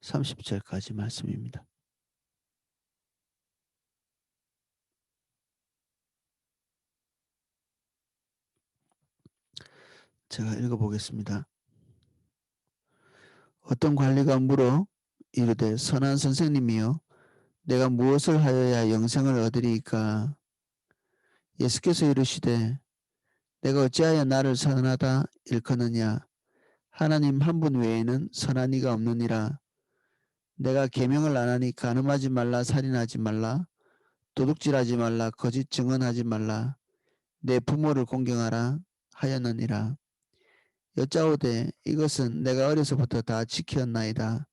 30절까지 말씀입니다. 제가 읽어보겠습니다. 어떤 관리가 물어 이르되 선한 선생님이여 내가 무엇을 하여야 영생을 얻으리이까. 예수께서 이르시되 내가 어찌하여 나를 선하다 일컫느냐. 하나님 한 분 외에는 선한 이가 없느니라. 내가 계명을 안 하니 간음하지 말라, 살인하지 말라, 도둑질하지 말라, 거짓 증언하지 말라, 내 부모를 공경하라 하였느니라. 여짜오되 이것은 내가 어려서부터 다 지켰나이다.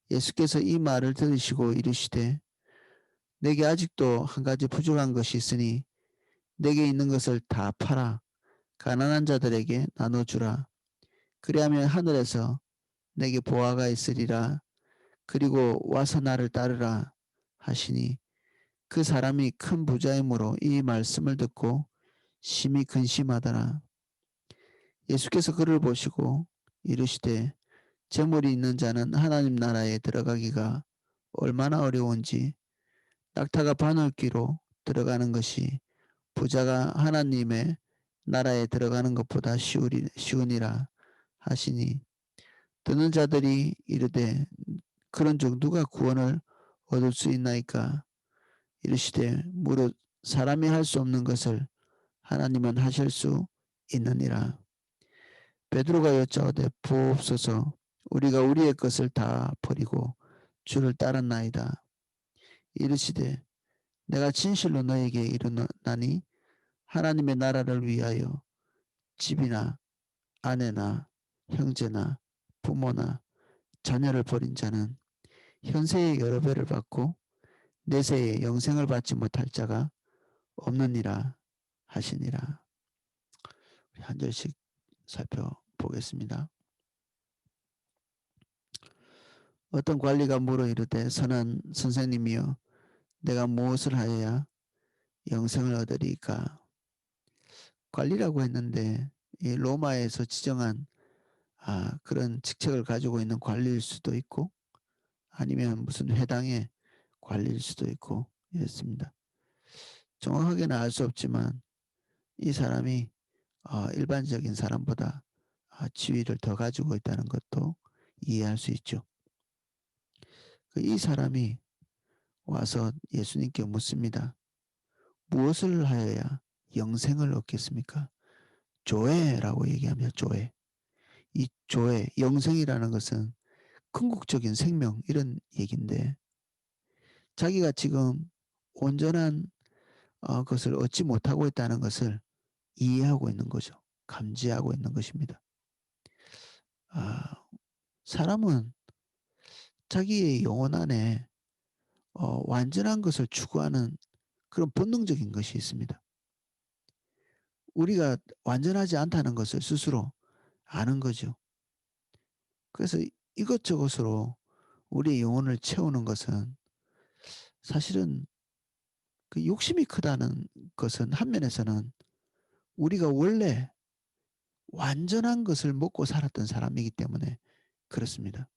예수께서 이 말을 들으시고 이르시되 내게 아직도 한 가지 부족한 것이 있으니 내게 있는 것을 다 팔아 가난한 자들에게 나눠주라. 그리하면 하늘에서 내게 보화가 있으리라. 그리고 와서 나를 따르라 하시니 그 사람이 큰 부자이므로 이 말씀을 듣고 심히 근심하더라. 예수께서 그를 보시고 이르시되 재물이 있는 자는 하나님 나라에 들어가기가 얼마나 어려운지 낙타가 바늘귀로 들어가는 것이 부자가 하나님의 나라에 들어가는 것보다 쉬우니라 하시니 듣는 자들이 이르되 그런즉 누가 구원을 얻을 수 있나이까. 이르시되 무릇 사람이 할 수 없는 것을 하나님은 하실 수 있느니라. 베드로가 여짜오되 보옵소서 우리가 우리의 것을 다 버리고 주를 따랐나이다. 이르시되 내가 진실로 너에게 이르노니 하나님의 나라를 위하여 집이나 아내나 형제나 부모나 자녀를 버린 자는 현세의 여러 배를 받고 내세의 영생을 받지 못할 자가 없느니라 하시니라. 우리 한 절씩 살펴보겠습니다. 어떤 관리가 물어 이르되 선한 선생님이여 내가 무엇을 하여야 영생을 얻으리까. 관리라고 했는데 이 로마에서 지정한 그런 직책을 가지고 있는 관리일 수도 있고 아니면 무슨 회당의 관리일 수도 있고 이랬습니다. 정확하게는 알 수 없지만 이 사람이 일반적인 사람보다 지위를 더 가지고 있다는 것도 이해할 수 있죠. 이 사람이 와서 예수님께 묻습니다. 무엇을 하여야 영생을 얻겠습니까? 조회라고 얘기합니다. 조회. 이 조회, 영생이라는 것은 궁극적인 생명 이런 얘기인데 자기가 지금 온전한 것을 얻지 못하고 있다는 것을 이해하고 있는 거죠. 감지하고 있는 것입니다. 사람은 자기의 영혼 안에 완전한 것을 추구하는 그런 본능적인 것이 있습니다. 우리가 완전하지 않다는 것을 스스로 아는 거죠. 그래서 이것저것으로 우리의 영혼을 채우는 것은 사실은 그 욕심이 크다는 것은 한면에서는 우리가 원래 완전한 것을 먹고 살았던 사람이기 때문에 그렇습니다.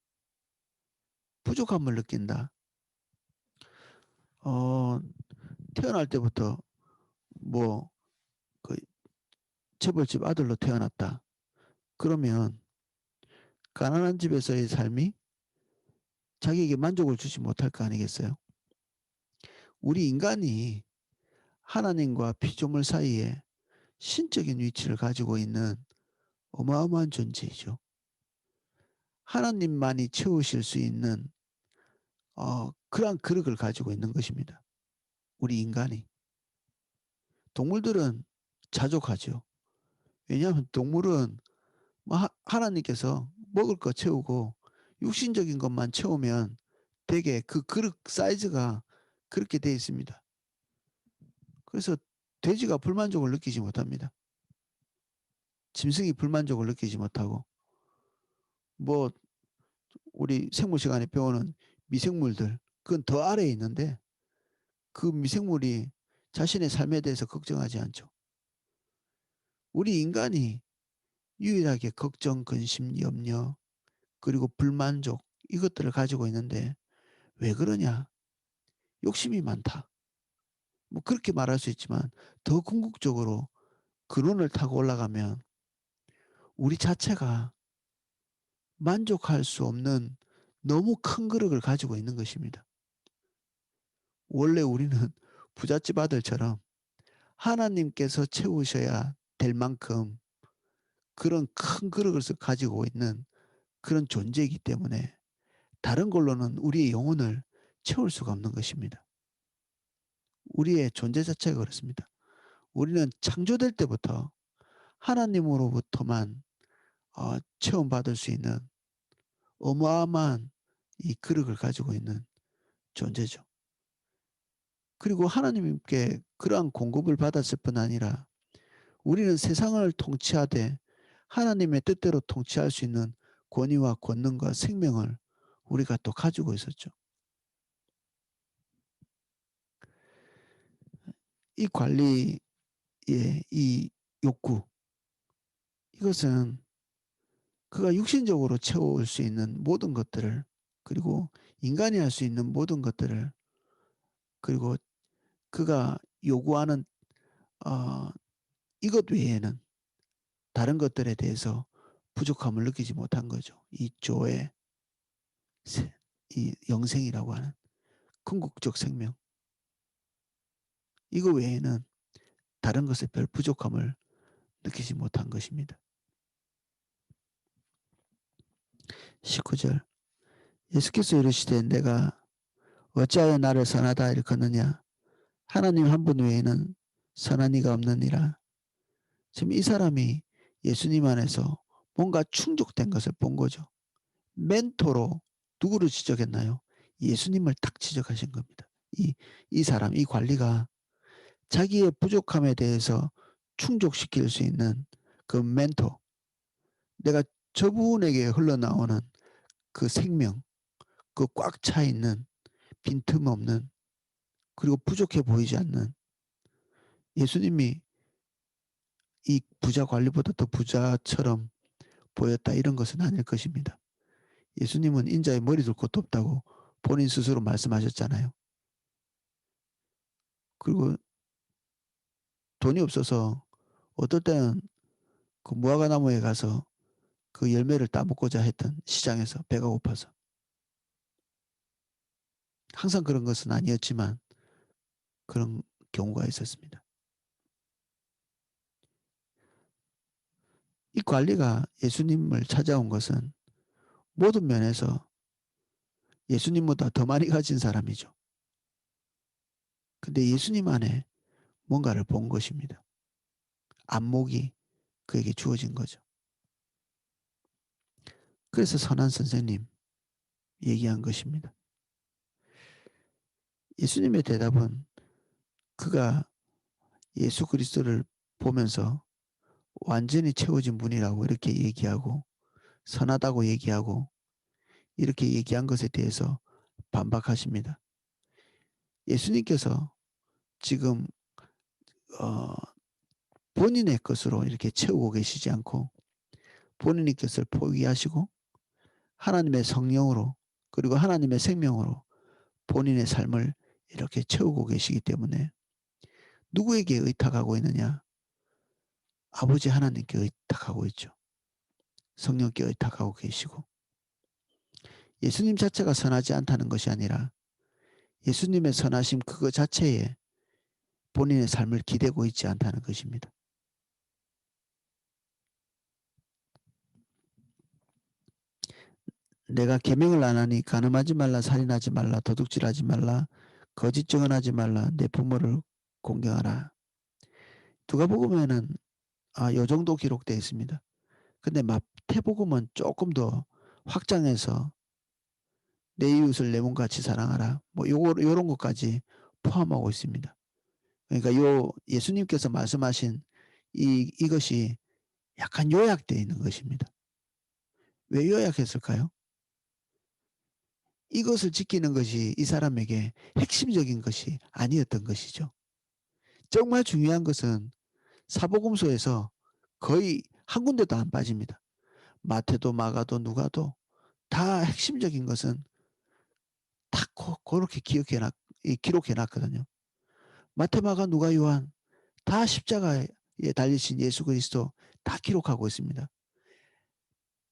부족함을 느낀다. 태어날 때부터 뭐 그 재벌집 아들로 태어났다. 그러면 가난한 집에서의 삶이 자기에게 만족을 주지 못할 거 아니겠어요? 우리 인간이 하나님과 피조물 사이에 신적인 위치를 가지고 있는 어마어마한 존재이죠. 하나님만이 채우실 수 있는 그러한 그릇을 가지고 있는 것입니다. 우리 인간이. 동물들은 자족하죠. 왜냐하면 동물은 하나님께서 먹을 거 채우고 육신적인 것만 채우면 되게 그 그릇 사이즈가 그렇게 되어 있습니다. 그래서 돼지가 불만족을 느끼지 못합니다. 짐승이 불만족을 느끼지 못하고 뭐 우리 생물 시간에 배우는 미생물들 그건 더 아래에 있는데 그 미생물이 자신의 삶에 대해서 걱정하지 않죠. 우리 인간이 유일하게 걱정, 근심, 염려 그리고 불만족 이것들을 가지고 있는데 왜 그러냐? 욕심이 많다. 뭐 그렇게 말할 수 있지만 더 궁극적으로 근원을 타고 올라가면 우리 자체가 만족할 수 없는 너무 큰 그릇을 가지고 있는 것입니다. 원래 우리는 부잣집 아들처럼 하나님께서 채우셔야 될 만큼 그런 큰 그릇을 가지고 있는 그런 존재이기 때문에 다른 걸로는 우리의 영혼을 채울 수가 없는 것입니다. 우리의 존재 자체가 그렇습니다. 우리는 창조될 때부터 하나님으로부터만 체험받을 수 있는 어마어마한 이 그릇을 가지고 있는 존재죠. 그리고 하나님께 그러한 공급을 받았을 뿐 아니라 우리는 세상을 통치하되 하나님의 뜻대로 통치할 수 있는 권위와 권능과 생명을 우리가 또 가지고 있었죠. 이 관리의 이 욕구, 이것은 그가 육신적으로 채울 수 있는 모든 것들을, 그리고 인간이 할 수 있는 모든 것들을, 그리고 그가 요구하는 어, 이것 외에는 다른 것들에 대해서 부족함을 느끼지 못한 거죠. 이 조의 이 영생이라고 하는 궁극적 생명, 이거 외에는 다른 것에 별 부족함을 느끼지 못한 것입니다. 19절, 예수께서 이르시되 내가 어찌하여 나를 선하다 일컫느냐? 하나님 한 분 외에는 선한 이가 없느니라. 지금 이 사람이 예수님 안에서 뭔가 충족된 것을 본 거죠. 멘토로 누구를 지적했나요? 예수님을 딱 지적하신 겁니다. 이 사람, 이 관리가 자기의 부족함에 대해서 충족시킬 수 있는 그 멘토, 내가 저분에게 흘러나오는 그 생명, 그 꽉 차 있는 빈틈없는, 그리고 부족해 보이지 않는 예수님이 이 부자 관리보다 더 부자처럼 보였다, 이런 것은 아닐 것입니다. 예수님은 인자의 머리 둘 곳도 없다고 본인 스스로 말씀하셨잖아요. 그리고 돈이 없어서 어떨 때는 그 무화과나무에 가서 그 열매를 따먹고자 했던, 시장에서 배가 고파서. 항상 그런 것은 아니었지만 그런 경우가 있었습니다. 이 관리가 예수님을 찾아온 것은 모든 면에서 예수님보다 더 많이 가진 사람이죠. 근데 예수님 안에 뭔가를 본 것입니다. 안목이 그에게 주어진 거죠. 그래서 선한 선생님 얘기한 것입니다. 예수님의 대답은 그가 예수 그리스도를 보면서 완전히 채워진 분이라고 이렇게 얘기하고, 선하다고 얘기하고, 이렇게 얘기한 것에 대해서 반박하십니다. 예수님께서 지금 어, 본인의 것으로 이렇게 채우고 계시지 않고 본인의 것을 포기하시고 하나님의 성령으로, 그리고 하나님의 생명으로 본인의 삶을 이렇게 채우고 계시기 때문에 누구에게 의탁하고 있느냐? 아버지 하나님께 의탁하고 있죠. 성령께 의탁하고 계시고, 예수님 자체가 선하지 않다는 것이 아니라 예수님의 선하심 그거 자체에 본인의 삶을 기대고 있지 않다는 것입니다. 내가 계명을 안 하니 간음하지 말라, 살인하지 말라, 도둑질하지 말라, 거짓 증언하지 말라, 내 부모를 공경하라. 누가복음에는 요 정도 기록되어 있습니다. 근데 마태복음은 조금 더 확장해서 내 이웃을 내 몸같이 사랑하라, 뭐 요런 것까지 포함하고 있습니다. 그러니까 요 예수님께서 말씀하신 이것이 약간 요약되어 있는 것입니다. 왜 요약했을까요? 이것을 지키는 것이 이 사람에게 핵심적인 것이 아니었던 것이죠. 정말 중요한 것은 사복음서에서 거의 한 군데도 안 빠집니다. 마태도 마가도 누가도 다 핵심적인 것은 다 그렇게 기록해 놨거든요. 마태, 마가, 누가, 요한 다 십자가에 달리신 예수 그리스도 다 기록하고 있습니다.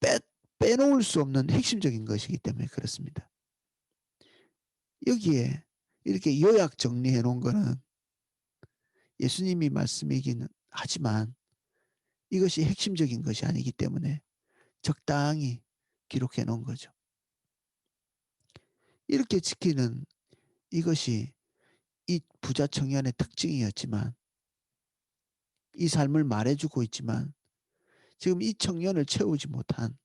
빼, 빼놓을 수 없는 핵심적인 것이기 때문에 그렇습니다. 여기에 이렇게 요약 정리해 놓은 거는 예수님이 말씀이기는 하지만 이것이 핵심적인 것이 아니기 때문에 적당히 기록해 놓은 거죠. 이렇게 지키는 이것이 이 부자 청년의 특징이었지만 이 삶을 말해주고 있지만 지금 이 청년을 채우지 못한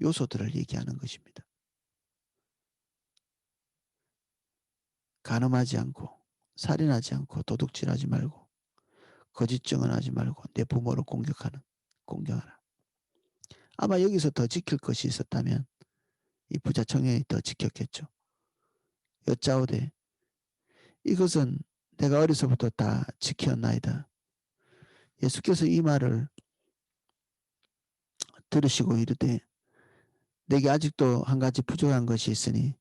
요소들을 얘기하는 것입니다. 간음하지 않고 살인하지 않고 도둑질하지 말고 거짓 증언하지 말고 내 부모를 공경하라. 아마 여기서 더 지킬 것이 있었다면 이 부자 청년이 더 지켰겠죠. 여짜오되 이것은 내가 어려서부터 다 지켰나이다. 예수께서 이 말을 들으시고 이르되 내게 아직도 한 가지 부족한 것이 있으니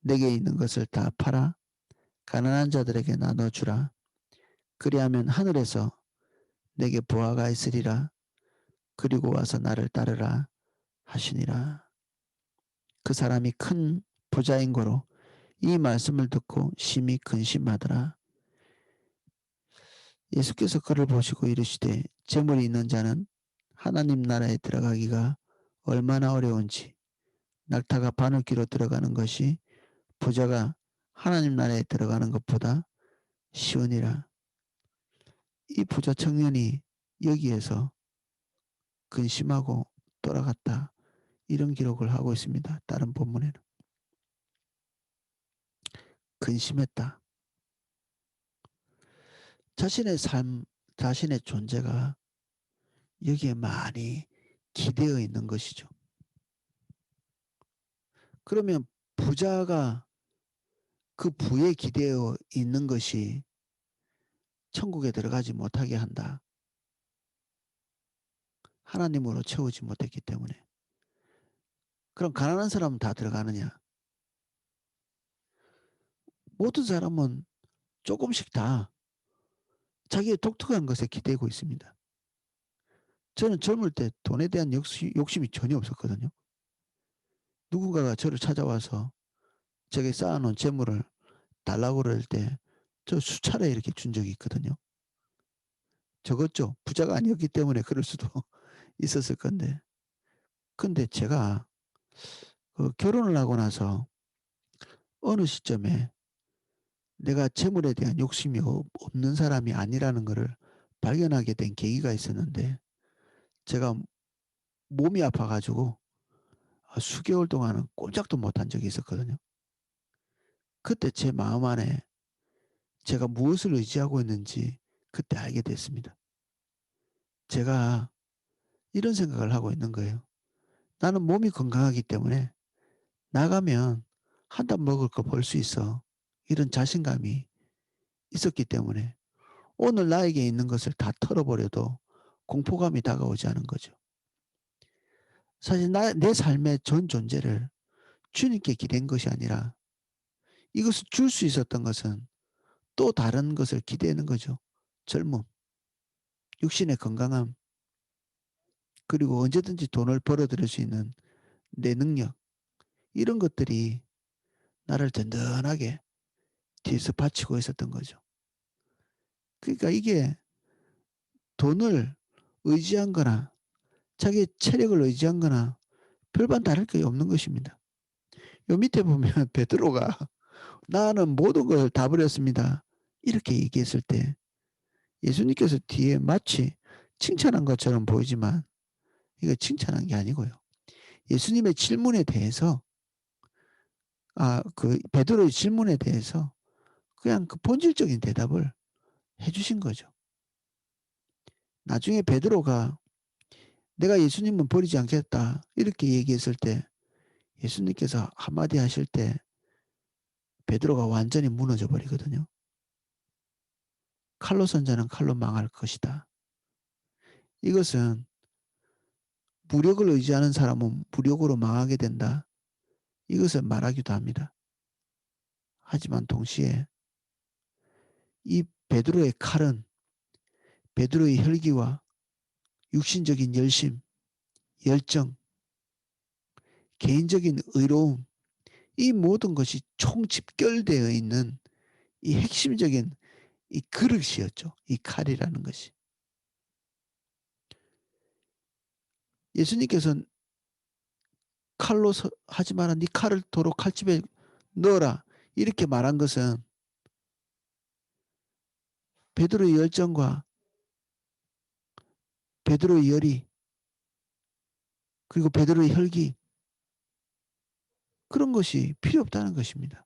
내게 있는 것을 다 팔아 가난한 자들에게 나눠주라. 그리하면 하늘에서 내게 보화가 있으리라. 그리고 와서 나를 따르라 하시니라. 그 사람이 큰 부자인 거로 이 말씀을 듣고 심히 근심하더라. 예수께서 그를 보시고 이르시되 재물이 있는 자는 하나님 나라에 들어가기가 얼마나 어려운지 낙타가 바늘귀로 들어가는 것이 부자가 하나님 나라에 들어가는 것보다 쉬우니라. 이 부자 청년이 여기에서 근심하고 돌아갔다. 이런 기록을 하고 있습니다. 다른 본문에는. 근심했다. 자신의 삶, 자신의 존재가 여기에 많이 기대어 있는 것이죠. 그러면 부자가 그 부에 기대어 있는 것이 천국에 들어가지 못하게 한다. 하나님으로 채우지 못했기 때문에. 그럼 가난한 사람은 다 들어가느냐? 모든 사람은 조금씩 다 자기의 독특한 것에 기대고 있습니다. 저는 젊을 때 돈에 대한 욕심이 전혀 없었거든요. 누군가가 저를 찾아와서 제게 쌓아놓은 재물을 달라고 그럴 때 저 수차례 이렇게 준 적이 있거든요. 적었죠. 부자가 아니었기 때문에 그럴 수도 있었을 건데. 근데 제가 결혼을 하고 나서 어느 시점에 내가 재물에 대한 욕심이 없는 사람이 아니라는 것을 발견하게 된 계기가 있었는데 제가 몸이 아파가지고 수개월 동안은 꼼짝도 못한 적이 있었거든요. 그때 제 마음 안에 제가 무엇을 의지하고 있는지 그때 알게 됐습니다. 제가 이런 생각을 하고 있는 거예요. 나는 몸이 건강하기 때문에 나가면 한 단 먹을 거 벌 수 있어. 이런 자신감이 있었기 때문에 오늘 나에게 있는 것을 다 털어버려도 공포감이 다가오지 않은 거죠. 사실 내 삶의 전 존재를 주님께 기댄 것이 아니라 이것을 줄 수 있었던 것은 또 다른 것을 기대는 거죠. 젊음, 육신의 건강함, 그리고 언제든지 돈을 벌어들일 수 있는 내 능력, 이런 것들이 나를 든든하게 뒤에서 받치고 있었던 거죠. 그러니까 이게 돈을 의지한 거나 자기의 체력을 의지한 거나 별반 다를 게 없는 것입니다. 요 밑에 보면 베드로가 나는 모든 걸 다 버렸습니다. 이렇게 얘기했을 때 예수님께서 뒤에 마치 칭찬한 것처럼 보이지만 이거 칭찬한 게 아니고요. 예수님의 질문에 대해서 그 베드로의 질문에 대해서 그냥 그 본질적인 대답을 해 주신 거죠. 나중에 베드로가 내가 예수님은 버리지 않겠다 이렇게 얘기했을 때 예수님께서 한마디 하실 때 베드로가 완전히 무너져 버리거든요. 칼로 선자는 칼로 망할 것이다. 이것은 무력을 의지하는 사람은 무력으로 망하게 된다. 이것을 말하기도 합니다. 하지만 동시에 이 베드로의 칼은 베드로의 혈기와 육신적인 열심, 열정, 개인적인 의로움, 이 모든 것이 총집결되어 있는 이 핵심적인 이 그릇이었죠. 이 칼이라는 것이. 예수님께서는 칼로 하지 마라. 네 칼을 도로 칼집에 넣어라. 이렇게 말한 것은 베드로의 열정과 베드로의 열이 그리고 베드로의 혈기 그런 것이 필요 없다는 것입니다.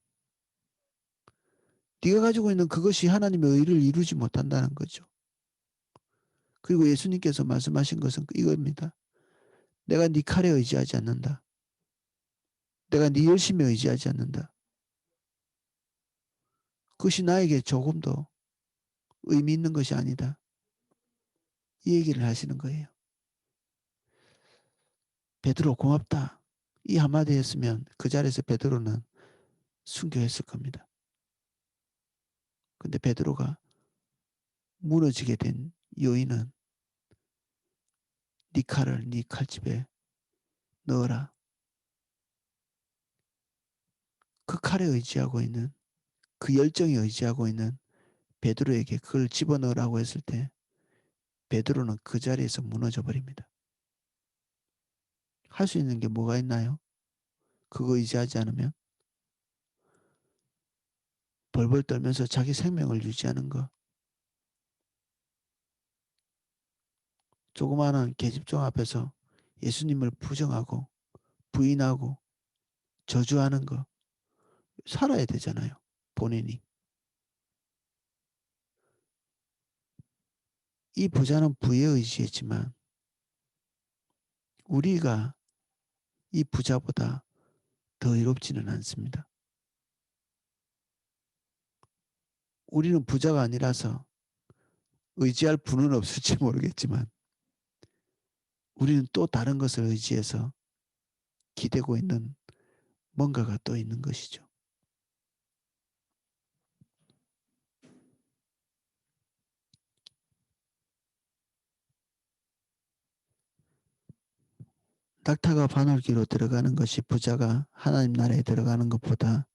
네가 가지고 있는 그것이 하나님의 의를 이루지 못한다는 거죠. 그리고 예수님께서 말씀하신 것은 이겁니다. 내가 네 칼에 의지하지 않는다. 내가 네 열심에 의지하지 않는다. 그것이 나에게 조금도 의미 있는 것이 아니다. 이 얘기를 하시는 거예요. 베드로 고맙다. 이 한마디였으면 그 자리에서 베드로는 순교했을 겁니다. 근데 베드로가 무너지게 된 요인은 네 칼을 네 칼집에 넣어라. 그 칼에 의지하고 있는 그 열정에 의지하고 있는 베드로에게 그걸 집어넣으라고 했을 때 베드로는 그 자리에서 무너져 버립니다. 할 수 있는 게 뭐가 있나요? 그거 의지하지 않으면 벌벌 떨면서 자기 생명을 유지하는 거. 조그마한 계집종 앞에서 예수님을 부정하고 부인하고 저주하는 거. 살아야 되잖아요. 본인이. 이 부자는 부에 의지했지만 우리가 이 부자보다 더 의롭지는 않습니다. 우리는 부자가 아니라서 의지할 분은 없을지 모르겠지만 우리는 또 다른 것을 의지해서 기대고 있는 뭔가가 또 있는 것이죠. 낙타가 바늘귀로 들어가는 것이 부자가 하나님 나라에 들어가는 것보다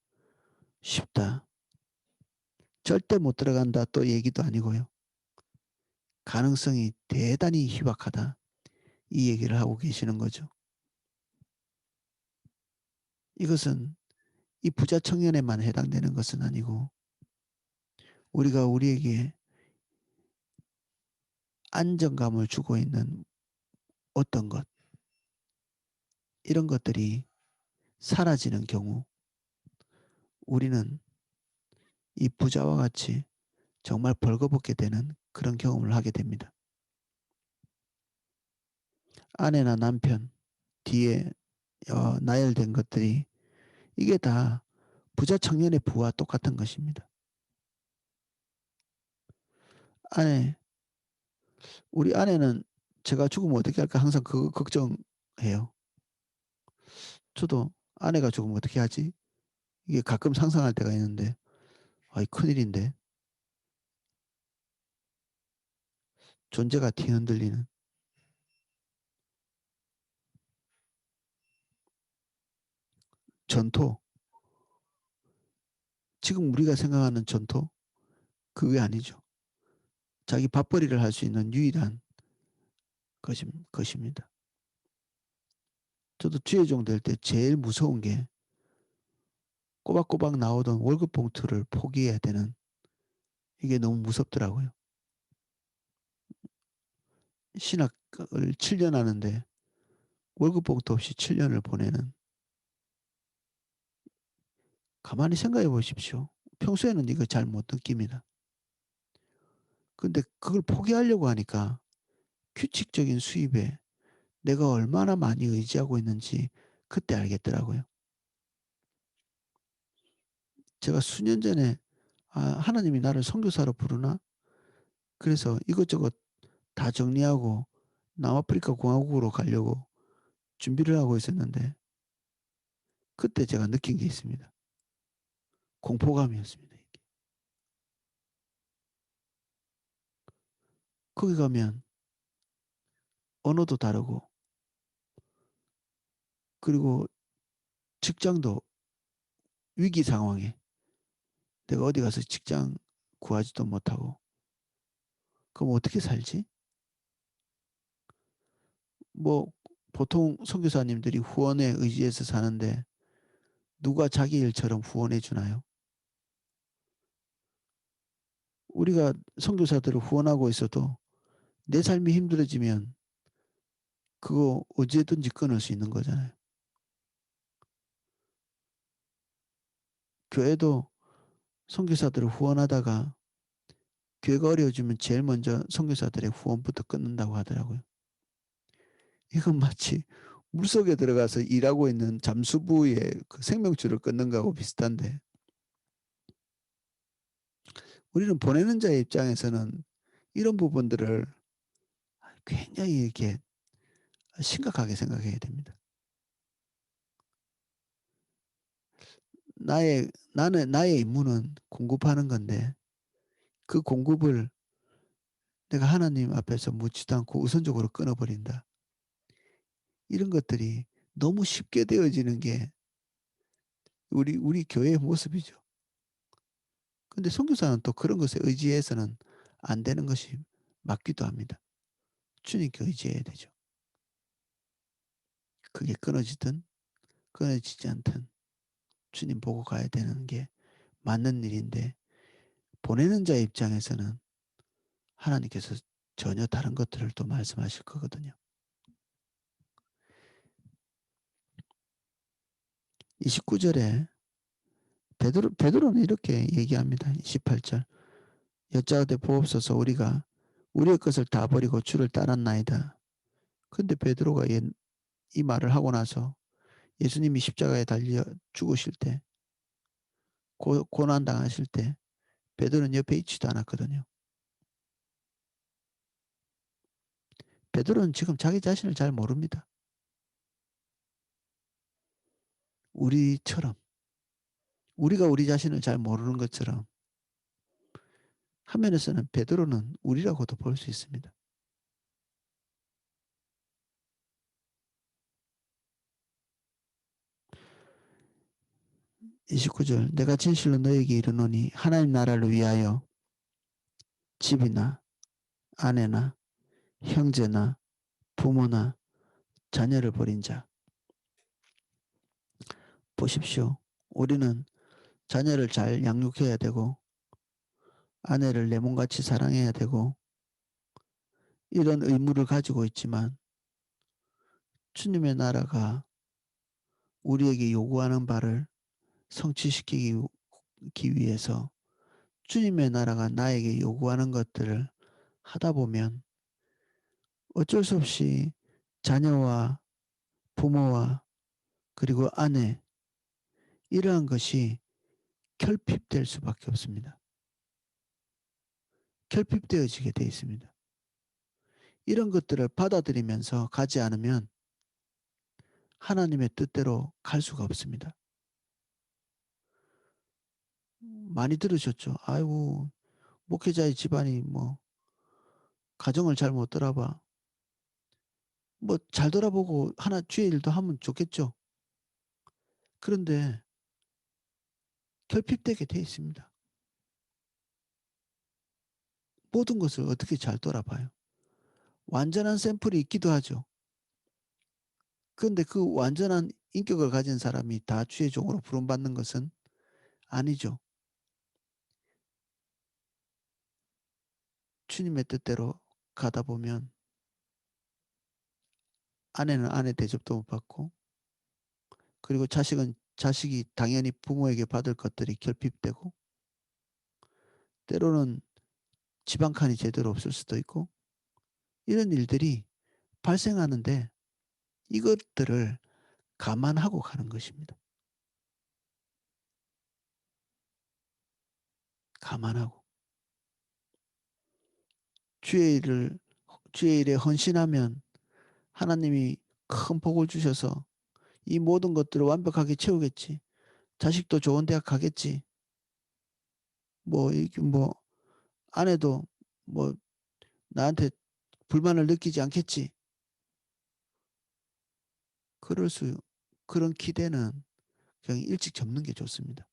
쉽다. 절대 못 들어간다 또 얘기도 아니고요. 가능성이 대단히 희박하다. 이 얘기를 하고 계시는 거죠. 이것은 이 부자 청년에만 해당되는 것은 아니고 우리가 우리에게 안정감을 주고 있는 어떤 것 이런 것들이 사라지는 경우 우리는 이 부자와 같이 정말 벌거벗게 되는 그런 경험을 하게 됩니다. 아내나 남편 뒤에 나열된 것들이 이게 다 부자 청년의 부와 똑같은 것입니다. 아내, 우리 아내는 제가 죽으면 어떻게 할까 항상 그거 걱정해요. 저도 아내가 죽으면 어떻게 하지? 이게 가끔 상상할 때가 있는데, 아이, 큰일인데. 존재가 뒤흔들리는. 전토. 지금 우리가 생각하는 전토? 그게 아니죠. 자기 밥벌이를 할 수 있는 유일한 것입니다. 저도 주의종 될 때 제일 무서운 게 꼬박꼬박 나오던 월급 봉투를 포기해야 되는 이게 너무 무섭더라고요. 신학을 7년 하는데 월급 봉투 없이 7년을 보내는 가만히 생각해 보십시오. 평소에는 이거 잘 못 느낍니다. 근데 그걸 포기하려고 하니까 규칙적인 수입에 내가 얼마나 많이 의지하고 있는지 그때 알겠더라고요. 제가 수년 전에 하나님이 나를 선교사로 부르나? 그래서 이것저것 다 정리하고 남아프리카 공화국으로 가려고 준비를 하고 있었는데 그때 제가 느낀 게 있습니다. 공포감이었습니다. 이게. 거기 가면 언어도 다르고 그리고 직장도 위기 상황에 내가 어디 가서 직장 구하지도 못하고 그럼 어떻게 살지? 뭐 보통 선교사님들이 후원에 의지해서 사는데 누가 자기 일처럼 후원해 주나요? 우리가 선교사들을 후원하고 있어도 내 삶이 힘들어지면 그거 어디에든지 끊을 수 있는 거잖아요. 교회도 선교사들을 후원하다가 교회가 어려워지면 제일 먼저 선교사들의 후원부터 끊는다고 하더라고요. 이건 마치 물속에 들어가서 일하고 있는 잠수부의 그 생명줄을 끊는 거하고 비슷한데 우리는 보내는 자의 입장에서는 이런 부분들을 굉장히 이렇게 심각하게 생각해야 됩니다. 나의 임무는 공급하는 건데 그 공급을 내가 하나님 앞에서 묻지도 않고 우선적으로 끊어버린다. 이런 것들이 너무 쉽게 되어지는 게 우리 교회의 모습이죠. 근데 선교사는 또 그런 것에 의지해서는 안 되는 것이 맞기도 합니다. 주님께 의지해야 되죠. 그게 끊어지든 끊어지지 않든 주님 보고 가야 되는 게 맞는 일인데 보내는 자의 입장에서는 하나님께서 전혀 다른 것들을 또 말씀하실 거거든요. 29절에 베드로는 이렇게 얘기합니다. 28절 여짜오되 보옵소서 우리가 우리의 것을 다 버리고 주를 따랐나이다. 근데 베드로가 이 말을 하고 나서 예수님이 십자가에 달려 죽으실 때 고난 당하실 때 베드로는 옆에 있지도 않았거든요. 베드로는 지금 자기 자신을 잘 모릅니다. 우리처럼 우리가 우리 자신을 잘 모르는 것처럼 한면에서는 베드로는 우리라고도 볼 수 있습니다. 29절 내가 진실로 너에게 이르노니 하나님 나라를 위하여 집이나 아내나 형제나 부모나 자녀를 버린 자 보십시오. 우리는 자녀를 잘 양육해야 되고 아내를 내 몸같이 사랑해야 되고 이런 의무를 가지고 있지만 주님의 나라가 우리에게 요구하는 바를 성취시키기 위해서 주님의 나라가 나에게 요구하는 것들을 하다 보면 어쩔 수 없이 자녀와 부모와 그리고 아내 이러한 것이 결핍될 수밖에 없습니다. 결핍되어지게 되어 있습니다. 이런 것들을 받아들이면서 가지 않으면 하나님의 뜻대로 갈 수가 없습니다. 많이 들으셨죠? 아이고 목회자의 집안이 뭐 가정을 잘 못 돌아봐. 뭐 잘 돌아보고 하나 주의 일도 하면 좋겠죠. 그런데 결핍되게 돼 있습니다. 모든 것을 어떻게 잘 돌아봐요. 완전한 샘플이 있기도 하죠. 그런데 그 완전한 인격을 가진 사람이 다 주의 종으로 부름받는 것은 아니죠. 주님의 뜻대로 가다 보면 아내는 아내 대접도 못 받고 그리고 자식은 자식이 당연히 부모에게 받을 것들이 결핍되고 때로는 집 한 칸이 제대로 없을 수도 있고 이런 일들이 발생하는데 이것들을 감안하고 가는 것입니다. 감안하고 주의 일을 주의 일에 헌신하면 하나님이 큰 복을 주셔서 이 모든 것들을 완벽하게 채우겠지. 자식도 좋은 대학 가겠지. 뭐 이렇게 뭐 아내도 뭐 나한테 불만을 느끼지 않겠지. 그럴 수 그런 기대는 그냥 일찍 접는 게 좋습니다.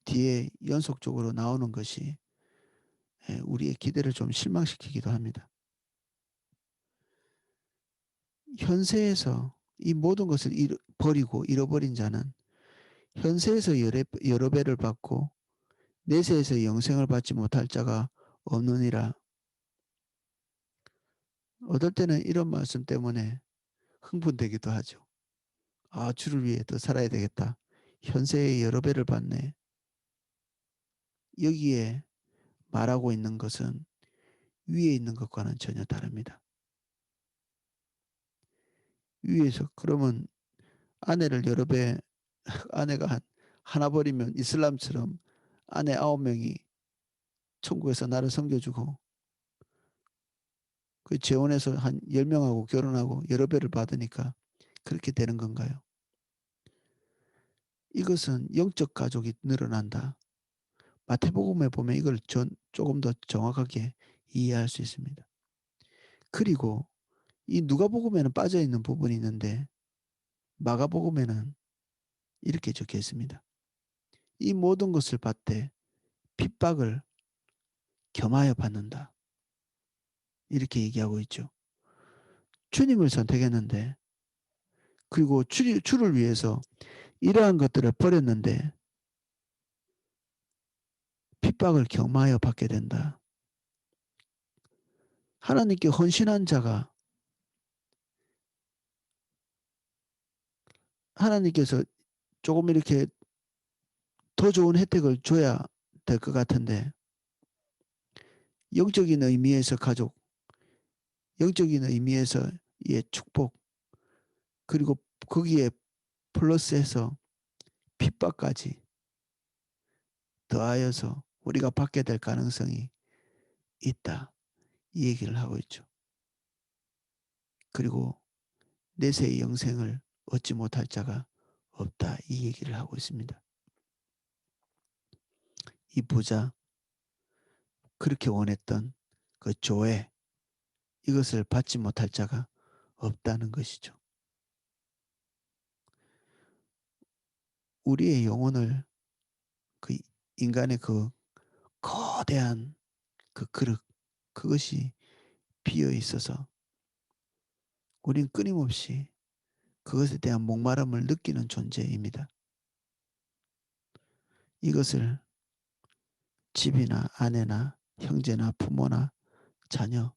뒤에 연속적으로 나오는 것이 우리의 기대를 좀 실망시키기도 합니다. 현세에서 이 모든 것을 버리고 잃어버린 자는 현세에서 여러 배를 받고 내세에서 영생을 받지 못할 자가 없느니라. 어떨 때는 이런 말씀 때문에 흥분되기도 하죠. 아, 주를 위해 더 살아야 되겠다. 현세에 여러 배를 받네. 여기에 말하고 있는 것은 위에 있는 것과는 전혀 다릅니다. 위에서 그러면 아내를 여러 배 아내가 하나 버리면 이슬람처럼 아내 9명이 천국에서 나를 섬겨주고 그 재혼해서 한 10명하고 결혼하고 여러 배를 받으니까 그렇게 되는 건가요? 이것은 영적 가족이 늘어난다. 마태복음에 보면 이걸 조금 더 정확하게 이해할 수 있습니다. 그리고 이 누가복음에는 빠져 있는 부분이 있는데 마가복음에는 이렇게 적혀 있습니다. 이 모든 것을 받되 핍박을 겸하여 받는다. 이렇게 얘기하고 있죠. 주님을 선택했는데 그리고 주를 위해서 이러한 것들을 버렸는데 핍박을 겸하여 받게 된다. 하나님께 헌신한 자가 하나님께서 조금 이렇게 더 좋은 혜택을 줘야 될 것 같은데 영적인 의미에서 가족, 영적인 의미에서의 축복 그리고 거기에 플러스해서 핍박까지 더하여서 우리가 받게 될 가능성이 있다. 이 얘기를 하고 있죠. 그리고 내세의 영생을 얻지 못할 자가 없다. 이 얘기를 하고 있습니다. 이 부자 그렇게 원했던 그 조회 이것을 받지 못할 자가 없다는 것이죠. 우리의 영혼을 그 인간의 그 거대한 그 그릇 그것이 비어 있어서 우린 끊임없이 그것에 대한 목마름을 느끼는 존재입니다. 이것을 집이나 아내나 형제나 부모나 자녀,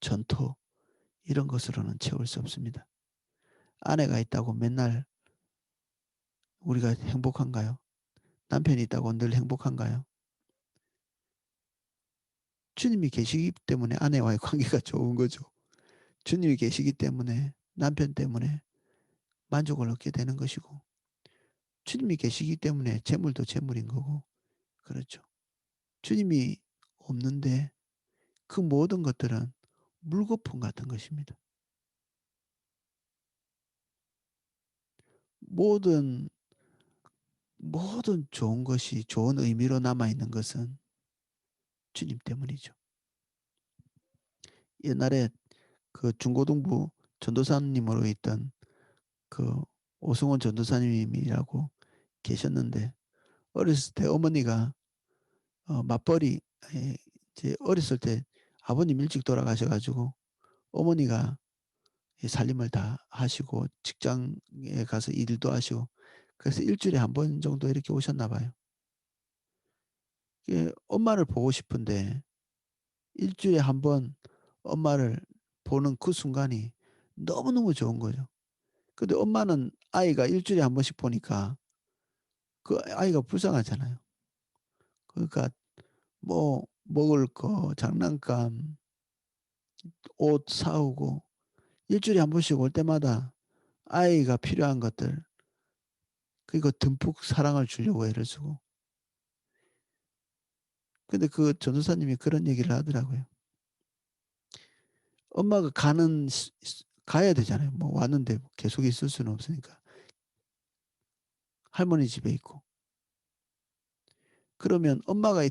전토 이런 것으로는 채울 수 없습니다. 아내가 있다고 맨날 우리가 행복한가요? 남편이 있다고 늘 행복한가요? 주님이 계시기 때문에 아내와의 관계가 좋은 거죠. 주님이 계시기 때문에 남편 때문에 만족을 얻게 되는 것이고 주님이 계시기 때문에 재물도 재물인 거고 그렇죠. 주님이 없는데 그 모든 것들은 물거품 같은 것입니다. 모든 모든 좋은 것이 좋은 의미로 남아 있는 것은 주님 때문이죠. 옛날에 그 중고등부 전도사님으로 있던 그 오승원 전도사님이라고 계셨는데 어렸을 때 어머니가 맞벌이 이제 어렸을 때 아버님 일찍 돌아가셔 가지고 어머니가 이 살림을 다 하시고 직장에 가서 일도 하시고 그래서 일 주일에 한 번 정도 이렇게 오셨나 봐요. 이게 엄마를 보고 싶은데 일 주일에 한 번 엄마를 보는 그 순간이 너무너무 좋은 거죠. 근데 엄마는 아이가 일 주일에 한 번씩 보니까 그 아이가 불쌍하잖아요. 그러니까 뭐 먹을 거, 장난감, 옷 사 오고 일 주일에 한 번씩 올 때마다 아이가 필요한 것들 그리고 듬뿍 사랑을 주려고 애를 쓰고 근데 그 전도사님이 그런 얘기를 하더라고요. 엄마가 가는 가야 되잖아요. 뭐 왔는데 뭐 계속 있을 수는 없으니까. 할머니 집에 있고. 그러면 엄마가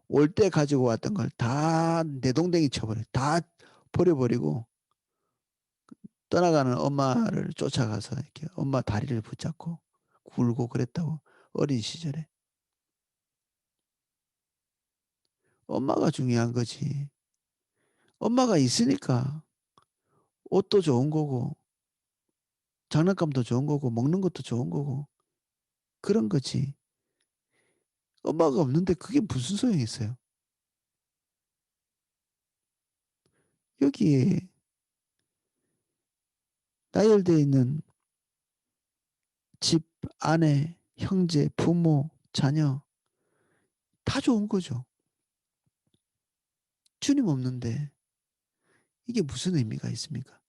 올 때 가지고 왔던 걸 다 내동댕이 쳐버려요. 다 버려버리고 떠나가는 엄마를 쫓아가서 이렇게 엄마 다리를 붙잡고 굴고 그랬다고. 어린 시절에. 엄마가 중요한 거지. 엄마가 있으니까 옷도 좋은 거고 장난감도 좋은 거고 먹는 것도 좋은 거고 그런 거지. 엄마가 없는데 그게 무슨 소용이 있어요. 여기에 나열되어 있는 집, 아내, 형제, 부모, 자녀 다 좋은 거죠. 주님 없는데 이게 무슨 의미가 있습니까?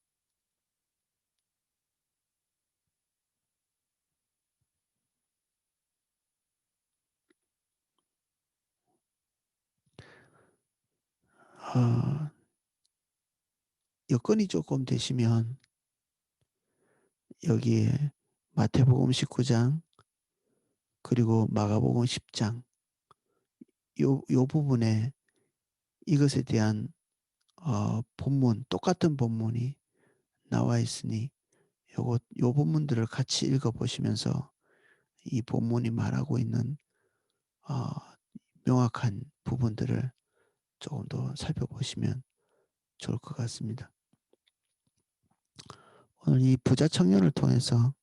어, 여건이 조금 되시면 여기에 마태복음 19장 그리고 마가복음 10장 요 부분에 이것에 대한 본문 똑같은 본문이 나와 있으니 요 본문들을 같이 읽어보시면서 이 본문이 말하고 있는 어, 명확한 부분들을 조금 더 살펴보시면 좋을 것 같습니다. 오늘 이 부자 청년을 통해서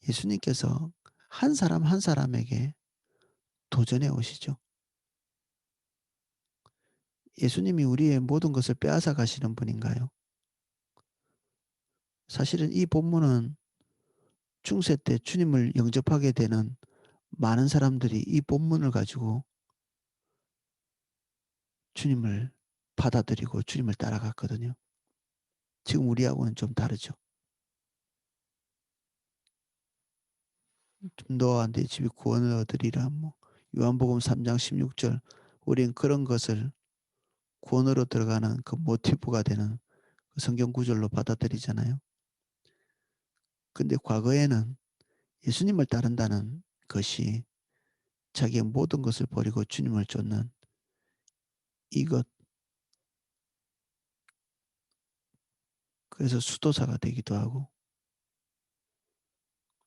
예수님께서 한 사람 한 사람에게 도전해 오시죠. 예수님이 우리의 모든 것을 빼앗아 가시는 분인가요? 사실은 이 본문은 중세 때 주님을 영접하게 되는 많은 사람들이 이 본문을 가지고 주님을 받아들이고 주님을 따라갔거든요. 지금 우리하고는 좀 다르죠. 좀 너와 내 집이 구원을 얻으리라. 뭐 요한복음 3장 16절. 우린 그런 것을 구원으로 들어가는 그 모티브가 되는 그 성경 구절로 받아들이잖아요. 근데 과거에는 예수님을 따른다는 것이 자기의 모든 것을 버리고 주님을 쫓는 이것, 그래서 수도사가 되기도 하고,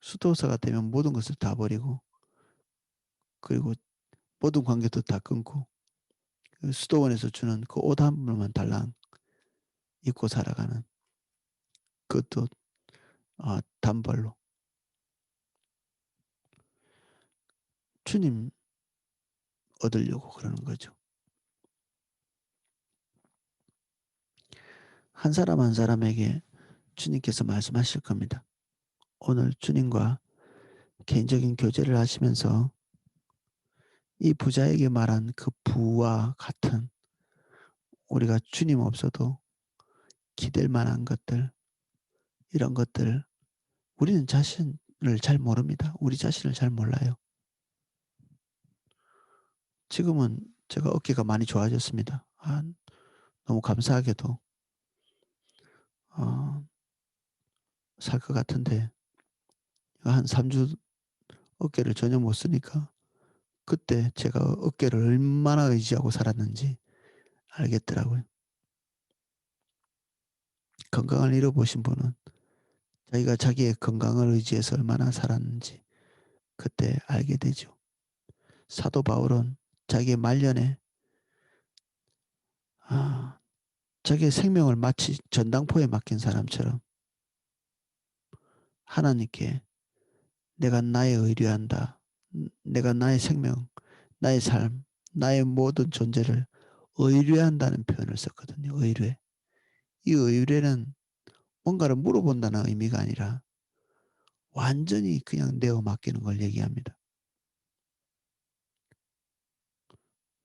수도사가 되면 모든 것을 다 버리고 그리고 모든 관계도 다 끊고 그 수도원에서 주는 그 옷 한 벌만 달랑 입고 살아가는, 그것도 단벌로 주님 얻으려고 그러는 거죠. 한 사람 한 사람에게 주님께서 말씀하실 겁니다. 오늘 주님과 개인적인 교제를 하시면서 이 부자에게 말한 그 부와 같은 우리가 주님 없어도 기댈 만한 것들, 이런 것들, 우리는 자신을 잘 모릅니다. 우리 자신을 잘 몰라요. 지금은 제가 어깨가 많이 좋아졌습니다. 너무 감사하게도 어, 살 것 같은데 한 3주 어깨를 전혀 못 쓰니까 그때 제가 어깨를 얼마나 의지하고 살았는지 알겠더라고요. 건강을 잃어보신 분은 자기가 자기의 건강을 의지해서 얼마나 살았는지 그때 알게 되죠. 사도 바울은 자기의 말년에 아, 자기의 생명을 마치 전당포에 맡긴 사람처럼 하나님께 내가 나의 의뢰한다. 내가 나의 생명, 나의 삶, 나의 모든 존재를 의뢰한다는 표현을 썼거든요. 의뢰. 이 의뢰는 뭔가를 물어본다는 의미가 아니라 완전히 그냥 내어 맡기는 걸 얘기합니다.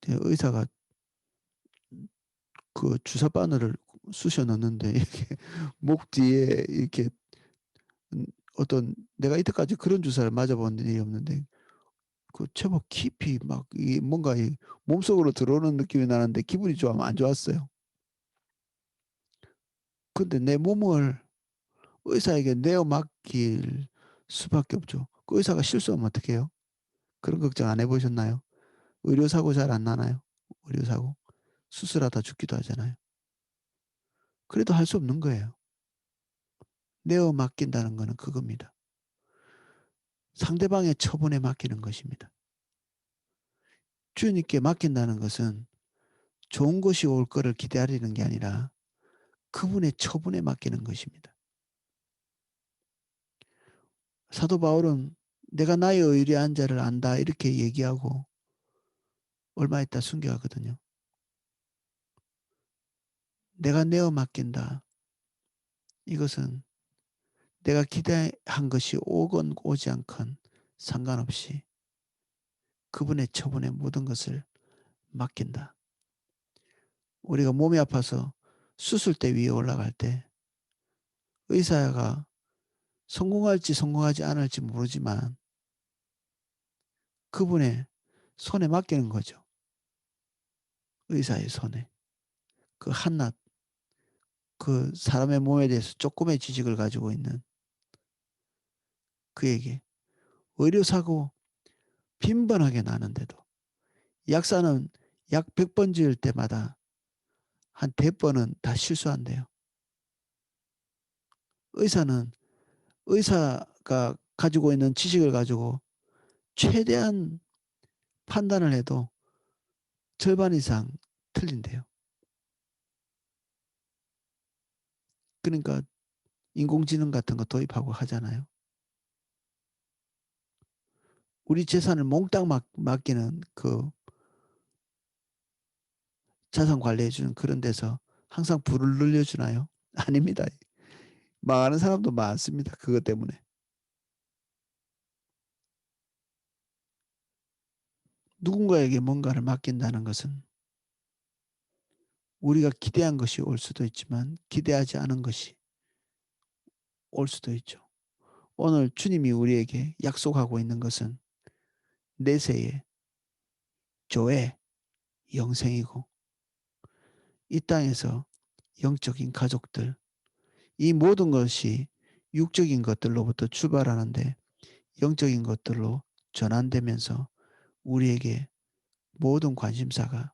의사가 그 주사 바늘을 쑤셔 넣는데 이렇게 목 뒤에 이렇게 어떤 내가 이때까지 그런 주사를 맞아본 일이 없는데 그 제법 깊이 막 이 뭔가 이 몸속으로 들어오는 느낌이 나는데 기분이 좀 안 좋았어요. 근데 내 몸을 의사에게 내어 맡길 수밖에 없죠. 그 의사가 실수하면 어떡해요? 그런 걱정 안 해 보셨나요? 의료사고 잘 안 나나요? 의료사고. 수술하다 죽기도 하잖아요. 그래도 할 수 없는 거예요. 내어 맡긴다는 거는 그겁니다. 상대방의 처분에 맡기는 것입니다. 주님께 맡긴다는 것은 좋은 것이 올 거를 기다리는 게 아니라 그분의 처분에 맡기는 것입니다. 사도 바울은 내가 나의 의리한 자를 안다 이렇게 얘기하고 얼마 있다 순교하거든요. 내가 내어 맡긴다. 이것은 내가 기대한 것이 오건 오지 않건 상관없이 그분의 처분에 모든 것을 맡긴다. 우리가 몸이 아파서 수술대 위에 올라갈 때 의사가 성공할지 성공하지 않을지 모르지만 그분의 손에 맡기는 거죠. 의사의 손에. 그 한낱 그 사람의 몸에 대해서 조금의 지식을 가지고 있는 그에게 의료사고 빈번하게 나는데도 약사는 약 100번 지을 때마다 한 100번은 다 실수한대요. 의사는 의사가 가지고 있는 지식을 가지고 최대한 판단을 해도 절반 이상 틀린대요. 그러니까 인공지능 같은 거 도입하고 하잖아요. 우리 재산을 몽땅 맡기는 그 자산 관리해주는 그런 데서 항상 불을 늘려주나요? 아닙니다. 망하는 사람도 많습니다. 그것 때문에. 누군가에게 뭔가를 맡긴다는 것은 우리가 기대한 것이 올 수도 있지만 기대하지 않은 것이 올 수도 있죠. 오늘 주님이 우리에게 약속하고 있는 것은 내세의 조회, 영생이고 이 땅에서 영적인 가족들, 이 모든 것이 육적인 것들로부터 출발하는데 영적인 것들로 전환되면서 우리에게 모든 관심사가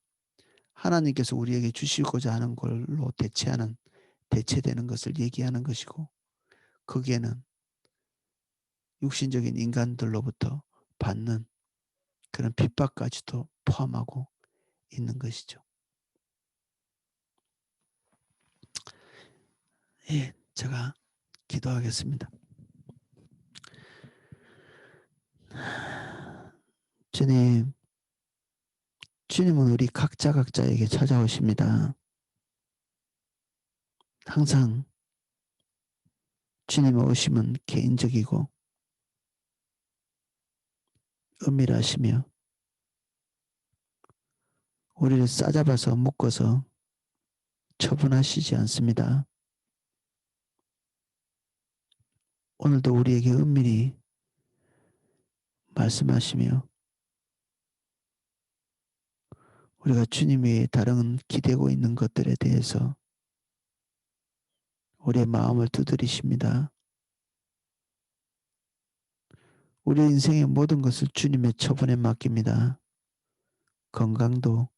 하나님께서 우리에게 주시고자 하는 걸로 대체되는 것을 얘기하는 것이고 거기에는 육신적인 인간들로부터 받는 그런 핍박까지도 포함하고 있는 것이죠. 예, 제가 기도하겠습니다. 주님, 주님은 우리 각자에게 찾아오십니다. 항상 주님의 오심은 개인적이고 은밀하시며 우리를 싸잡아서 묶어서 처분하시지 않습니다. 오늘도 우리에게 은밀히 말씀하시며 우리가 주님 외에 다른 기대고 있는 것들에 대해서 우리의 마음을 두드리십니다. 우리 인생의 모든 것을 주님의 처분에 맡깁니다. 건강도,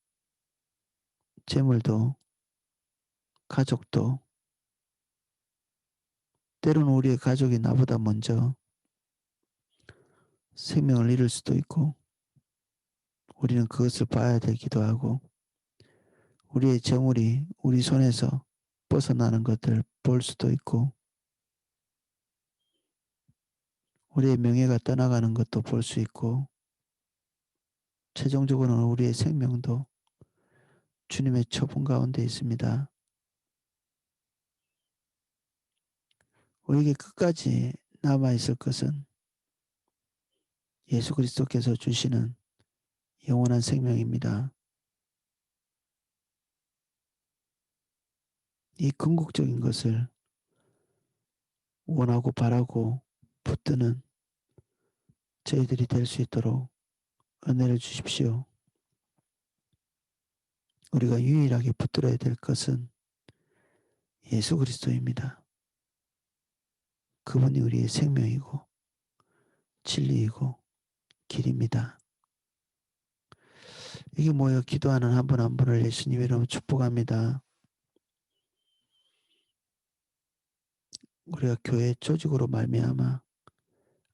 재물도, 가족도, 때로는 우리의 가족이 나보다 먼저 생명을 잃을 수도 있고 우리는 그것을 봐야 되기도 하고 우리의 재물이 우리 손에서 벗어나는 것들을 볼 수도 있고 우리의 명예가 떠나가는 것도 볼 수 있고 최종적으로는 우리의 생명도 주님의 처분 가운데 있습니다. 우리에게 끝까지 남아있을 것은 예수 그리스도께서 주시는 영원한 생명입니다. 이 궁극적인 것을 원하고 바라고 붙드는 저희들이 될 수 있도록 은혜를 주십시오. 우리가 유일하게 붙들어야 될 것은 예수 그리스도입니다. 그분이 우리의 생명이고 진리이고 길입니다. 이게 모여 기도하는 한 분 한 분을 예수님 이름으로 축복합니다. 우리가 교회 조직으로 말미암아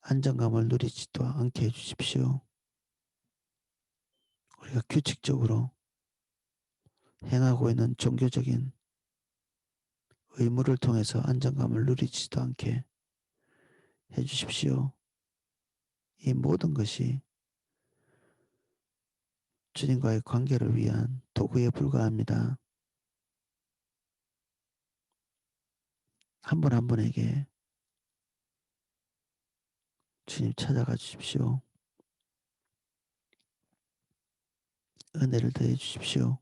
안정감을 누리지도 않게 해주십시오. 우리가 규칙적으로 행하고 있는 종교적인 의무를 통해서 안정감을 누리지도 않게 해주십시오. 이 모든 것이 주님과의 관계를 위한 도구에 불과합니다. 한 분 한 분에게 주님 찾아가 주십시오. 은혜를 더해 주십시오.